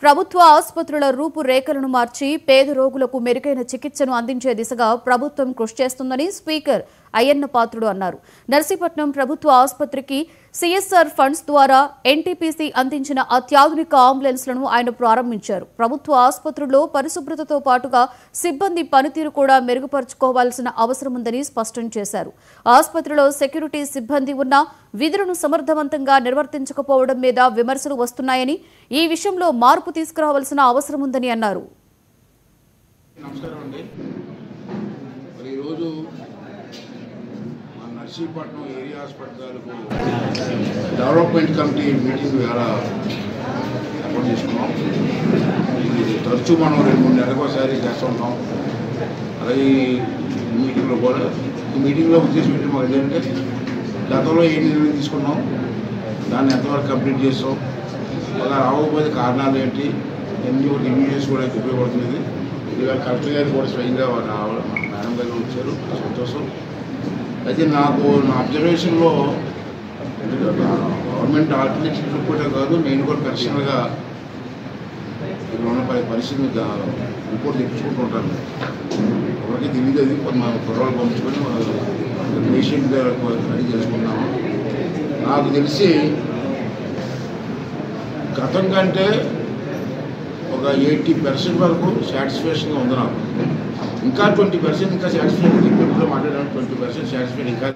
ప్రభుత్వ ఆసుపత్రుల రూపురేఖలను మార్చి పేద రోగులకు మెరుగైన చికిత్సను అందించే దిశగా ప్రభుత్వం కృషి చేస్తుందని స్పీకర్ అయ్యన్న పాత్రుడు అన్నారు. నర్సీపట్నం ప్రభుత్వ ఆసుపత్రికి సిఎస్ఆర్ ఫండ్స్ ద్వారా ఎన్టీపీసీ అందించిన అత్యాధునిక అంబులెన్స్లను ఆయన ప్రారంభించారు. ప్రభుత్వ ఆసుపత్రుల్లో పరిశుభ్రతతో పాటుగా సిబ్బంది పనితీరు కూడా మెరుగుపరుచుకోవాల్సిన అవసరం ఉందని స్పష్టం చేశారు. ఆసుపత్రిలో సెక్యూరిటీ సిబ్బంది ఉన్న విధులను సమర్థవంతంగా నిర్వర్తించకపోవడం మీద విమర్శలు వస్తున్నాయని, ఈ విషయంలో మార్పు తీసుకురావాల్సిన అవసరం ఉందని అన్నారు. నర్సీపట్నం ఏరియా హాస్పిటల్కు డెవలప్మెంట్ కమిటీ మీటింగ్ ఎలా ఏర్పాటు చేసుకున్నాం. ఇది తరచూ మనం 2-3 నెలలకోసారి చేస్తుంటాం. అలాగే ఈ మీటింగ్లో కూడా ఈ మీటింగ్లో ఉద్దేశం ఏంటి మాకు ఏంటంటే గతంలో ఏ నిర్ణయం తీసుకున్నాం, దాన్ని ఎంతవరకు కంప్లీట్ చేస్తాం, అలా రాకపోతే కారణాలు ఏంటి, ఎన్ని ఒక రివ్యూ చేసుకోవడానికి ఉపయోగపడుతుంది. ఇవాళ కలెక్టర్ గారు కూడా స్వయంగా మేడం గారు వచ్చారు, సంతోషం. అయితే నా అబ్జర్వేషన్లో గవర్నమెంట్ ఆల్టర్నేటివ్ రిపోర్టే కాదు, నేను కూడా పర్సనల్గా ఇక్కడ ఉన్న పరిస్థితిని రిపోర్ట్ తెప్పించుకుంటూ ఉంటాను. ఎవరికి తెలియదు, అది మన కుర్రాళ్ళు పంపించుకొని పేషెంట్ రెడీ చేసుకున్నాము. నాకు తెలిసి గతం కంటే ఒక 80% వరకు సాటిస్ఫాక్షన్గా ఉంది నాకు. ఇంకా 20% ఇంకా సాటిస్ఫైడ్, ఇప్పుడు మాట్లాడాను 20% సాటిస్ఫైడ్ ఇంకా